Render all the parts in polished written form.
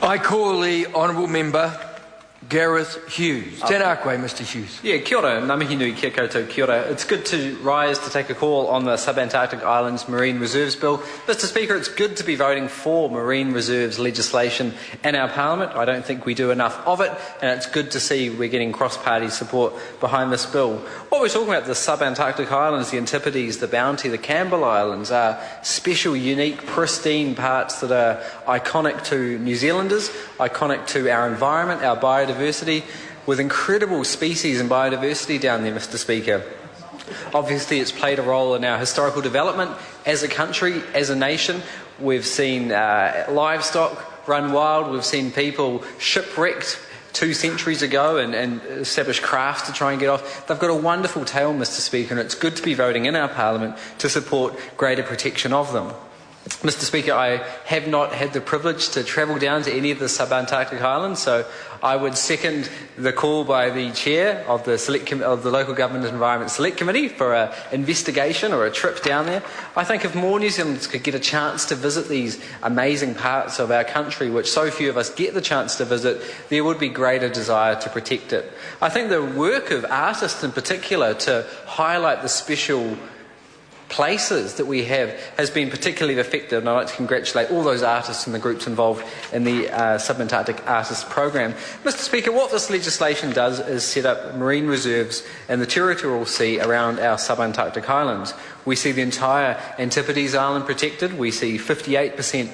I call the Honourable Member Gareth Hughes. Tēnā koe, Mr Hughes. Yeah, kia ora, ngā mihi nui kia koutou kia ora. It's good to rise to take a call on the Subantarctic Islands Marine Reserves Bill. Mr Speaker, it's good to be voting for marine reserves legislation in our Parliament. I don't think we do enough of it, and it's good to see we're getting cross-party support behind this bill. What we're talking about, the Subantarctic Islands, the Antipodes, the Bounty, the Campbell Islands, are special, unique, pristine parts that are iconic to New Zealanders, iconic to our environment, our biodiversity, with incredible species and biodiversity down there, Mr Speaker. Obviously, it's played a role in our historical development as a country, as a nation. We've seen livestock run wild, we've seen people shipwrecked 2 centuries ago and establish crafts to try and get off. They've got a wonderful tale, Mr Speaker, and it's good to be voting in our Parliament to support greater protection of them. Mr Speaker, I have not had the privilege to travel down to any of the Subantarctic Islands, so I would second the call by the Chair of the Local Government Environment Select Committee for an investigation or a trip down there. I think if more New Zealanders could get a chance to visit these amazing parts of our country, which so few of us get the chance to visit, there would be greater desire to protect it. I think the work of artists in particular to highlight the special places that we have has been particularly effective, and I'd like to congratulate all those artists and the groups involved in the Subantarctic Artists Programme. Mr Speaker, what this legislation does is set up marine reserves in the territorial sea around our Subantarctic Islands. We see the entire Antipodes Island protected, we see 58%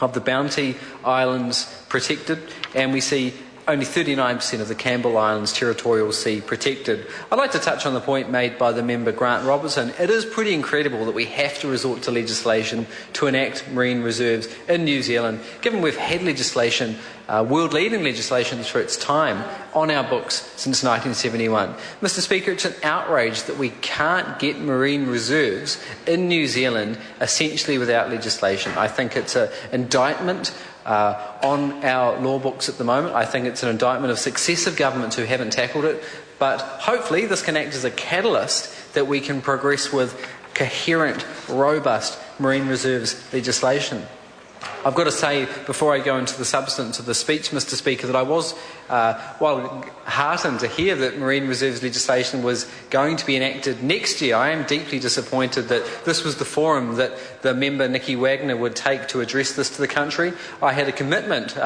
of the Bounty Islands protected, and we see only 39% of the Campbell Islands territorial sea protected. I'd like to touch on the point made by the member Grant Robertson. It is pretty incredible that we have to resort to legislation to enact marine reserves in New Zealand, given we've had legislation, world-leading legislation for its time, on our books since 1971. Mr Speaker, it's an outrage that we can't get marine reserves in New Zealand essentially without legislation. I think it's an indictment on our law books at the moment. I think it's an indictment of successive governments who haven't tackled it, but hopefully this can act as a catalyst that we can progress with coherent, robust marine reserves legislation. I've got to say, before I go into the substance of the speech, Mr Speaker, that I was heartened to hear that marine reserves legislation was going to be enacted next year. I am deeply disappointed that this was the forum that the member Nicky Wagner would take to address this to the country. I had a commitment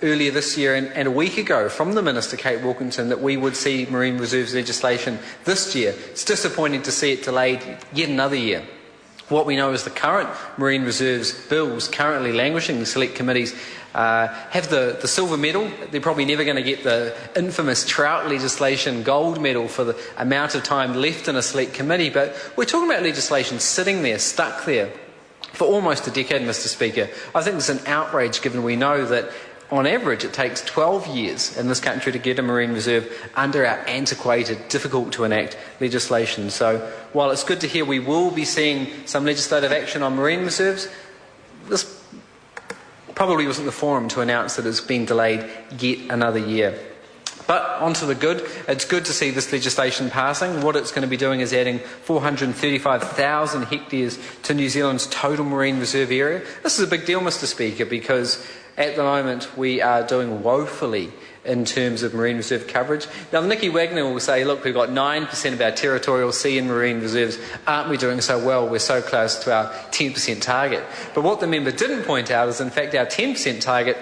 earlier this year and a week ago from the Minister, Kate Wilkinson, that we would see marine reserves legislation this year. It's disappointing to see it delayed yet another year. What we know is the current marine reserves bills currently languishing in select committees have the silver medal. They're probably never going to get the infamous trout legislation gold medal for the amount of time left in a select committee, but we're talking about legislation sitting there, stuck there, for almost a decade, Mr Speaker. I think it's an outrage given we know that on average, it takes 12 years in this country to get a marine reserve under our antiquated, difficult to enact legislation. So while it's good to hear we will be seeing some legislative action on marine reserves, this probably wasn't the forum to announce that it's been delayed yet another year. But onto the good. It's good to see this legislation passing. What it's going to be doing is adding 435,000 hectares to New Zealand's total marine reserve area. This is a big deal, Mr Speaker, because at the moment we are doing woefully in terms of marine reserve coverage. Now, Nicky Wagner will say, look, we've got 9% of our territorial sea and marine reserves. Aren't we doing so well? We're so close to our 10% target. But what the member didn't point out is, in fact, our 10% target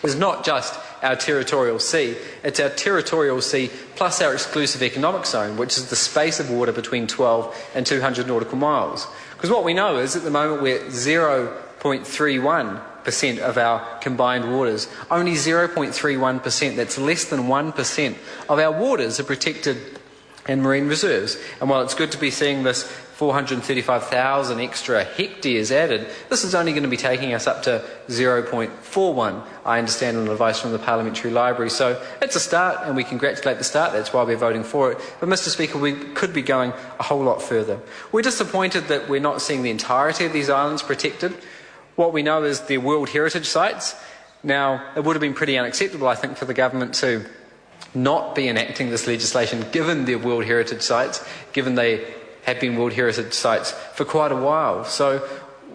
is not just our territorial sea, it's our territorial sea plus our exclusive economic zone, which is the space of water between 12 and 200 nautical miles. Because what we know is at the moment we're 0.31% of our combined waters. Only 0.31%, that's less than 1% of our waters are protected in marine reserves. And while it's good to be seeing this 435,000 extra hectares added, this is only going to be taking us up to 0.41, I understand, on advice from the Parliamentary Library. So it's a start, and we congratulate the start. That's why we're voting for it. But, Mr Speaker, we could be going a whole lot further. We're disappointed that we're not seeing the entirety of these islands protected. What we know is they're World Heritage Sites. Now, it would have been pretty unacceptable, I think, for the government to not be enacting this legislation given their World Heritage Sites, given they have been World Heritage Sites for quite a while. So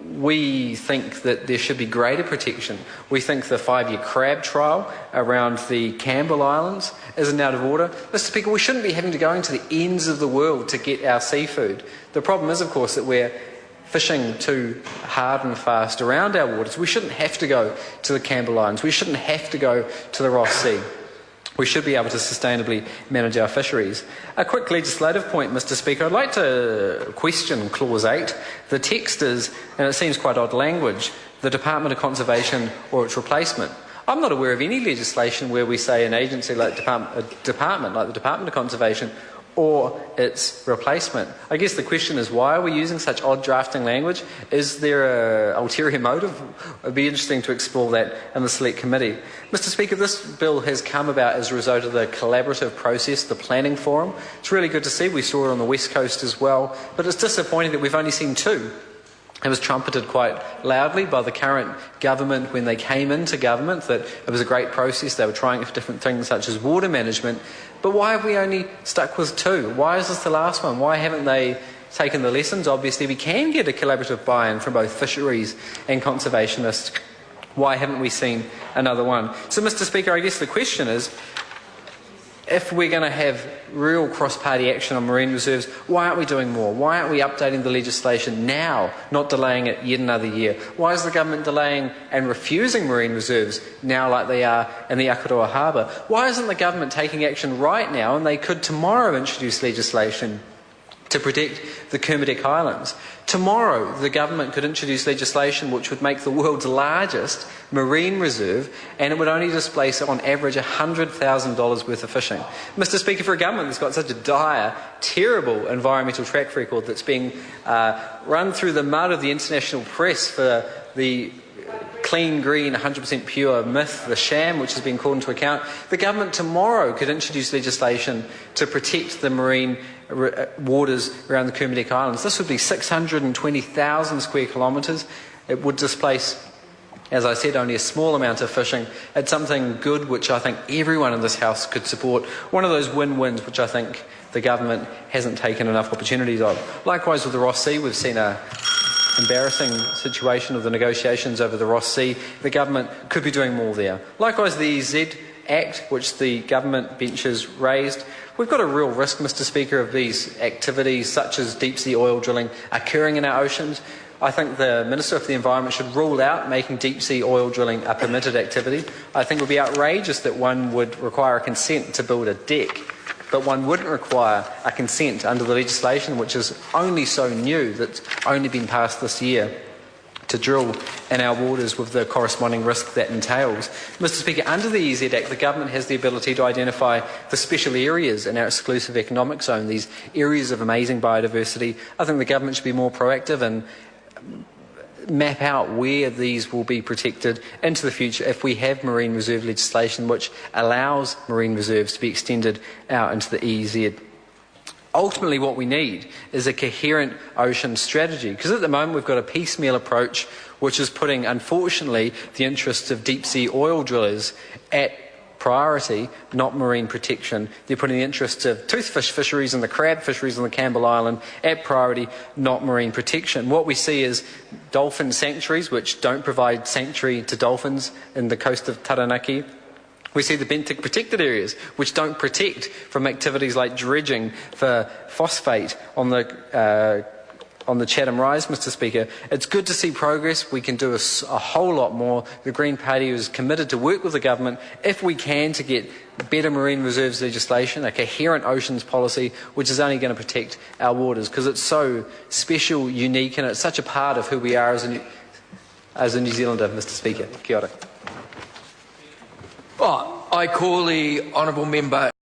we think that there should be greater protection. We think the 5-year crab trial around the Campbell Islands isn't out of order. Mr. Speaker, we shouldn't be having to go into the ends of the world to get our seafood. The problem is, of course, that we're fishing too hard and fast around our waters. We shouldn't have to go to the Campbell Islands. We shouldn't have to go to the Ross Sea. We should be able to sustainably manage our fisheries. A quick legislative point, Mr. Speaker. I'd like to question Clause 8. The text is, and it seems quite odd language, the Department of Conservation or its replacement. I'm not aware of any legislation where we say an agency like a department like the Department of Conservation or its replacement. I guess the question is, why are we using such odd drafting language? Is there an ulterior motive? It would be interesting to explore that in the Select Committee. Mr. Speaker, this bill has come about as a result of the collaborative process, the planning forum. It's really good to see. We saw it on the West Coast as well, but it's disappointing that we've only seen 2. It was trumpeted quite loudly by the current government when they came into government that it was a great process. They were trying different things such as water management. But why have we only stuck with 2? Why is this the last one? Why haven't they taken the lessons? Obviously, we can get a collaborative buy-in from both fisheries and conservationists. Why haven't we seen another one? So, Mr. Speaker, I guess the question is, if we're going to have real cross-party action on marine reserves, why aren't we doing more? Why aren't we updating the legislation now, not delaying it yet another year? Why is the government delaying and refusing marine reserves now like they are in the Akaroa Harbour? Why isn't the government taking action right now, and they could tomorrow introduce legislation to protect the Kermadec Islands? Tomorrow, the government could introduce legislation which would make the world's largest marine reserve, and it would only displace, on average, $100,000 worth of fishing. Mr. Speaker, for a government that's got such a dire, terrible environmental track record that's being run through the mud of the international press for the clean, green, 100% pure myth, the sham, which has been called into account, the government tomorrow could introduce legislation to protect the marine waters around the Kermadec Islands. This would be 620,000 square kilometres. It would displace, as I said, only a small amount of fishing. It's something good which I think everyone in this House could support. One of those win-wins which I think the government hasn't taken enough opportunities of. Likewise with the Ross Sea, we've seen a embarrassing situation of the negotiations over the Ross Sea. The government could be doing more there. Likewise, the EZ Act, which the government benches raised. We've got a real risk, Mr. Speaker, of these activities such as deep-sea oil drilling occurring in our oceans. I think the Minister for the Environment should rule out making deep-sea oil drilling a permitted activity. I think it would be outrageous that one would require a consent to build a deck, but one wouldn't require a consent under the legislation, which is only so new, that's only been passed this year, to drill in our waters with the corresponding risk that entails. Mr. Speaker, under the EZ Act, the government has the ability to identify the special areas in our exclusive economic zone, these areas of amazing biodiversity. I think the government should be more proactive and map out where these will be protected into the future if we have marine reserve legislation which allows marine reserves to be extended out into the EZ. Ultimately, what we need is a coherent ocean strategy, because at the moment we've got a piecemeal approach which is putting, unfortunately, the interests of deep-sea oil drillers at priority, not marine protection. They're putting the interests of toothfish fisheries and the crab fisheries on the Campbell Island at priority, not marine protection. What we see is dolphin sanctuaries which don't provide sanctuary to dolphins in the coast of Taranaki. We see the benthic protected areas, which don't protect from activities like dredging for phosphate on the Chatham Rise, Mr. Speaker. It's good to see progress. We can do a whole lot more. The Green Party is committed to work with the government, if we can, to get better marine reserves legislation, a coherent oceans policy, which is only going to protect our waters, because it's so special, unique, and it's such a part of who we are as a New Zealander, Mr. Speaker. Kia ora. I call the honourable member